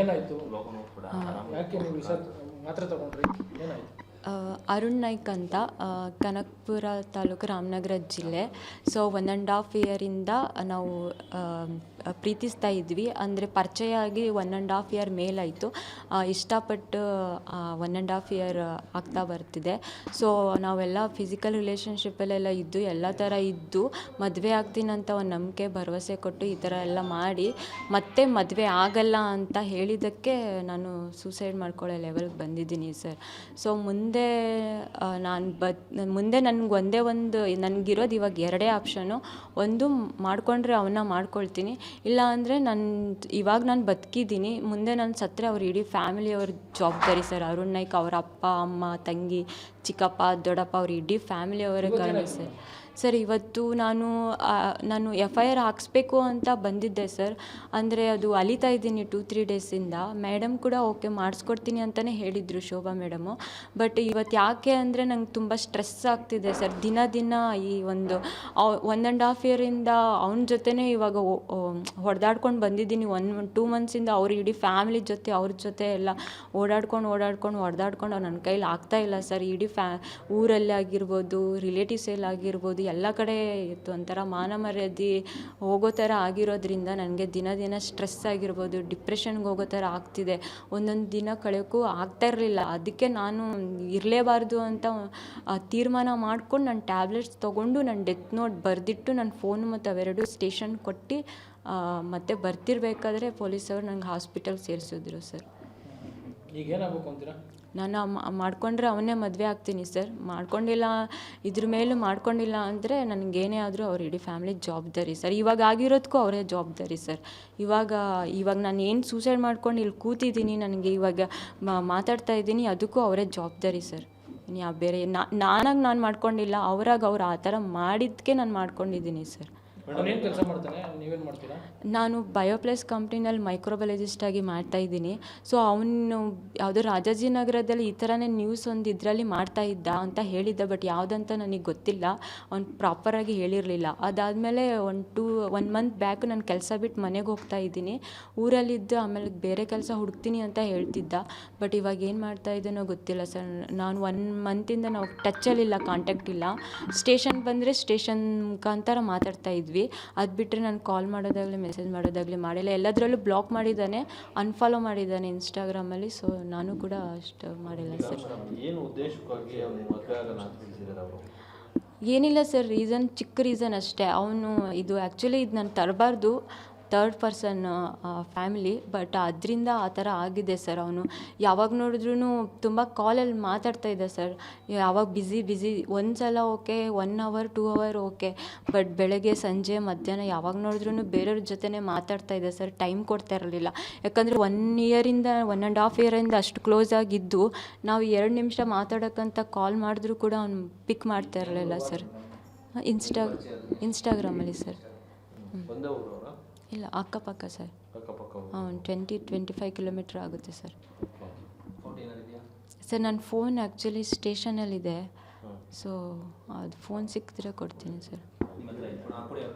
ಏನಾಯಿತು? ಯಾಕೆ ನೀವು ವಿಷ ಮಾತ್ರೆ ತಗೊಂಡ್ರಿ? ಏನಾಯಿತು? ಅರುಣ್ ನಾಯ್ಕ್ ಅಂತ, ಕನಕಪುರ ತಾಲೂಕು, ರಾಮನಗರ ಜಿಲ್ಲೆ. ಸೊ 1.5 ಇಯರಿಂದ ನಾವು ಪ್ರೀತಿಸ್ತಾ ಇದ್ವಿ. ಅಂದರೆ ಪರಿಚಯ ಆಗಿ 1.5 ಇಯರ್ ಮೇಲಾಯಿತು. ಇಷ್ಟಪಟ್ಟು 1.5 ಇಯರ್ ಆಗ್ತಾ ಬರ್ತಿದೆ. ಸೊ ನಾವೆಲ್ಲ ಫಿಸಿಕಲ್ ರಿಲೇಷನ್ಶಿಪ್ಪಲ್ಲೆಲ್ಲ ಇದ್ದು, ಎಲ್ಲ ಥರ ಇದ್ದು, ಮದುವೆ ಆಗ್ತೀನಂತ ಒಂದು ನಂಬಿಕೆ ಭರವಸೆ ಕೊಟ್ಟು ಈ ಥರ ಎಲ್ಲ ಮಾಡಿ ಮತ್ತೆ ಮದುವೆ ಆಗಲ್ಲ ಅಂತ ಹೇಳಿದ್ದಕ್ಕೆ ನಾನು ಸೂಸೈಡ್ ಮಾಡ್ಕೊಳ್ಳೋ ಲೆವೆಲ್ಗೆ ಬಂದಿದ್ದೀನಿ ಸರ್. ಸೊ ಮುಂದೆ ನನಗೆ ಒಂದೇ ಒಂದು ನನಗಿರೋದು ಇವಾಗ 2 ಆಪ್ಷನು. ಒಂದು ಮಾಡ್ಕೊಂಡ್ರೆ ಅವನ್ನ ಮಾಡ್ಕೊಳ್ತೀನಿ, ಇಲ್ಲ ಅಂದರೆ ಇವಾಗ ನಾನು ಬದುಕಿದ್ದೀನಿ, ಮುಂದೆ ನಾನು ಸತ್ತರೆ ಅವ್ರ ಇಡೀ ಫ್ಯಾಮಿಲಿಯವ್ರ ಜವಾಬ್ದಾರಿ ಸರ್. ಅರುಣ್ ನಾಯ್ಕ್ ಅವರ ಅಪ್ಪ, ಅಮ್ಮ, ತಂಗಿ, ಚಿಕ್ಕಪ್ಪ, ದೊಡ್ಡಪ್ಪ, ಅವ್ರ ಇಡೀ ಫ್ಯಾಮಿಲಿಯವರ ಕಾರಣ ಸರ್. ಸರ್ ಇವತ್ತು ನಾನು FIR ಹಾಕಿಸ್ಬೇಕು ಅಂತ ಬಂದಿದ್ದೆ ಸರ್. ಅಂದರೆ ಅದು ಅಲಿತಾ ಇದ್ದೀನಿ 2-3 ಡೇಸಿಂದ. ಮೇಡಮ್ ಕೂಡ ಓಕೆ ಮಾಡಿಸ್ಕೊಡ್ತೀನಿ ಅಂತಲೇ ಹೇಳಿದರು, ಶೋಭಾ ಮೇಡಮು. ಬಟ್ ಇವತ್ತು ಯಾಕೆ ಅಂದರೆ ನಂಗೆ ತುಂಬ ಸ್ಟ್ರೆಸ್ ಆಗ್ತಿದೆ ಸರ್. ದಿನ ಈ 1.5 ಇಯರಿಂದ ಅವನ ಜೊತೆನೇ ಇವಾಗ ಹೊಡೆದಾಡ್ಕೊಂಡು ಬಂದಿದ್ದೀನಿ. 1-2 ಮಂತ್ಸಿಂದ ಅವ್ರ ಇಡೀ ಫ್ಯಾಮಿಲಿ ಜೊತೆ, ಅವ್ರ ಜೊತೆ ಎಲ್ಲ ಓಡಾಡ್ಕೊಂಡು ಹೊಡೆದಾಡ್ಕೊಂಡು ನನ್ನ ಕೈಲಿ ಆಗ್ತಾಯಿಲ್ಲ ಸರ್. ಇಡೀ ಊರಲ್ಲಿ ಆಗಿರ್ಬೋದು, ರಿಲೇಟಿವ್ಸಲ್ಲಿ ಆಗಿರ್ಬೋದು, ಎಲ್ಲ ಕಡೆ ಇತ್ತು ಒಂಥರ ಮಾನ ಮರ್ಯಾದೆ ಹೋಗೋ ಥರ ಆಗಿರೋದ್ರಿಂದ ನನಗೆ ದಿನ ಸ್ಟ್ರೆಸ್ ಆಗಿರ್ಬೋದು, ಡಿಪ್ರೆಷನ್ಗೆ ಹೋಗೋ ಥರ ಆಗ್ತಿದೆ. ಒಂದೊಂದು ದಿನ ಕಳೆಯೋಕ್ಕೂ ಆಗ್ತಾ ಇರಲಿಲ್ಲ. ಅದಕ್ಕೆ ನಾನು ಇರಲೇಬಾರ್ದು ಅಂತ ತೀರ್ಮಾನ ಮಾಡ್ಕೊಂಡು ನಾನು ಟ್ಯಾಬ್ಲೆಟ್ಸ್ ತೊಗೊಂಡು ನನ್ನ ಡೆತ್ ನೋಟ್ ಬರೆದಿಟ್ಟು ನನ್ನ ಫೋನು ಮತ್ತು ಅವೆರಡು ಸ್ಟೇಷನ್ ಕೊಟ್ಟು ಮತ್ತೆ ಬರ್ತಿರ್ಬೇಕಾದ್ರೆ ಪೊಲೀಸವ್ರು ನಂಗೆ ಹಾಸ್ಪಿಟಲ್ ಸೇರಿಸಿದ್ರು ಸರ್. ಈಗ ಏನಾಗಬೇಕು ಅಂತೀರಾ? ನಾನು ಮಾಡ್ಕೊಂಡ್ರೆ ಅವನ್ನೇ ಮದುವೆ ಆಗ್ತೀನಿ ಸರ್. ಇದ್ರ ಮೇಲೂ ಮಾಡ್ಕೊಂಡಿಲ್ಲ ಅಂದರೆ ನನಗೇನೇ ಆದರೂ ಅವ್ರ ಇಡೀ ಫ್ಯಾಮಿಲಿ ಜವಾಬ್ದಾರಿ ಸರ್. ಇವಾಗ ಆಗಿರೋದಕ್ಕೂ ಅವರೇ ಜವಾಬ್ದಾರಿ ಸರ್. ಇವಾಗ ನಾನು ಏನು ಸೂಸೈಡ್ ಮಾಡ್ಕೊಂಡು ಇಲ್ಲಿ ಕೂತಿದ್ದೀನಿ, ನನಗೆ ಇವಾಗ ಮಾತಾಡ್ತಾ ಇದ್ದೀನಿ, ಅದಕ್ಕೂ ಅವರೇ ಜವಾಬ್ದಾರಿ ಸರ್. ಬೇರೆ ನಾನು ಮಾಡ್ಕೊಂಡಿಲ್ಲ, ಅವ್ರು ಆ ಥರ ಮಾಡಿದ್ದಕ್ಕೆ ನಾನು ಮಾಡ್ಕೊಂಡಿದ್ದೀನಿ ಸರ್. ಏನು ಕೆಲಸ ಮಾಡ್ತಾನೆ? ನೀವೇನು ಮಾಡ್ತೀರಾ? ನಾನು ಬಯೋಪ್ಲಸ್ ಕಂಪ್ನಿನಲ್ಲಿ ಮೈಕ್ರೋಬಯಾಲಜಿಸ್ಟ್ ಆಗಿ ಮಾಡ್ತಾಯಿದ್ದೀನಿ. ಸೊ ಅವನು ಯಾವುದೋ ರಾಜಾಜಿನಗರದಲ್ಲಿ ಈ ಥರನೇ ನ್ಯೂಸ್ ಒಂದು ಇದರಲ್ಲಿ ಮಾಡ್ತಾಯಿದ್ದ ಅಂತ ಹೇಳಿದ್ದ. ಬಟ್ ಯಾವುದಂತ ನನಗೆ ಗೊತ್ತಿಲ್ಲ, ಅವ್ನು ಪ್ರಾಪರಾಗಿ ಹೇಳಿರಲಿಲ್ಲ. ಅದಾದಮೇಲೆ 1 ಮಂತ್ ಬ್ಯಾಕ್ ನಾನು ಕೆಲಸ ಬಿಟ್ಟು ಮನೆಗೆ ಹೋಗ್ತಾ ಇದ್ದೀನಿ. ಊರಲ್ಲಿದ್ದು ಆಮೇಲೆ ಬೇರೆ ಕೆಲಸ ಹುಡುಕ್ತೀನಿ ಅಂತ ಹೇಳ್ತಿದ್ದ. ಬಟ್ ಇವಾಗ ಏನು ಮಾಡ್ತಾಯಿದ್ದೇನೋ ಗೊತ್ತಿಲ್ಲ ಸರ್. ನಾನು 1 ಮಂತಿಂದ ನಾವು ಟಚ್ಚಲ್ಲಿಲ್ಲ, ಕಾಂಟ್ಯಾಕ್ಟ್ ಇಲ್ಲ. ಸ್ಟೇಷನ್ ಬಂದರೆ ಸ್ಟೇಷನ್ ಮುಖಾಂತರ ಮಾತಾಡ್ತಾ ಇದ್ವಿ. ಅದು ಬಿಟ್ಟರೆ ನಾನು ಕಾಲ್ ಮಾಡೋದಾಗಲಿ ಮೆಸೇಜ್ ಮಾಡೋದಾಗಲಿ ಮಾಡಿಲ್ಲ. ಎಲ್ಲದರಲ್ಲೂ ಬ್ಲಾಕ್ ಮಾಡಿದ್ದಾನೆ, ಅನ್ಫಾಲೋ ಮಾಡಿದ್ದಾನೆ ಇನ್ಸ್ಟಾಗ್ರಾಮಲ್ಲಿ. ಸೊ ನಾನು ಕೂಡ ಅಷ್ಟು ಮಾಡಿಲ್ಲ ಸರ್. ಏನಿಲ್ಲ ಸರ್, ಚಿಕ್ಕ ರೀಸನ್ ಅಷ್ಟೇ. ಅವನು ಇದು ಆ್ಯಕ್ಚುಲಿ ಇದು ನಾನು ತರಬಾರ್ದು, 3rd ಪರ್ಸನ್ ಫ್ಯಾಮಿಲಿ, ಬಟ್ ಅದರಿಂದ ಆ ಥರ ಆಗಿದೆ ಸರ್. ಅವನು ಯಾವಾಗ ನೋಡಿದ್ರೂ ತುಂಬ ಕಾಲಲ್ಲಿ ಮಾತಾಡ್ತಾ ಇದ್ದ ಸರ್. ಯಾವಾಗ ಬ್ಯುಸಿ ಒಂದು ಸಲ okay, 1 hour 2 hour okay, but ಬೆಳಗ್ಗೆ ಸಂಜೆ ಮಧ್ಯಾಹ್ನ ಯಾವಾಗ ನೋಡಿದ್ರೂ ಬೇರೆಯವ್ರ ಜೊತೆನೇ ಮಾತಾಡ್ತಾ ಇದ್ದ ಸರ್. ಟೈಮ್ ಕೊಡ್ತಾ ಇರಲಿಲ್ಲ. ಯಾಕಂದರೆ 1.5 ಇಯರಿಂದ ಅಷ್ಟು ಕ್ಲೋಸ್ ಆಗಿದ್ದು, ನಾವು 2 ನಿಮಿಷ ಮಾತಾಡೋಕ್ಕಂತ ಕಾಲ್ ಮಾಡಿದ್ರೂ ಕೂಡ ಅವ್ನು ಪಿಕ್ ಮಾಡ್ತಾ ಇರಲಿಲ್ಲ ಸರ್. ಇನ್ಸ್ಟಾಗ್ರಾಮಲ್ಲಿ ಸರ್. ಇಲ್ಲ, ಅಕ್ಕಪಕ್ಕ ಸರ್. 20-25 ಕಿಲೋಮೀಟ್ರ್ ಆಗುತ್ತೆ ಸರ್. ಸರ್ ನನ್ನ ಫೋನ್ ಆ್ಯಕ್ಚುಲಿ ಸ್ಟೇಷನಲ್ಲಿದೆ. ಸೊ ಅದು ಫೋನ್ ಸಿಕ್ಕಿದ್ರೆ ಕೊಡ್ತೀನಿ ಸರ್.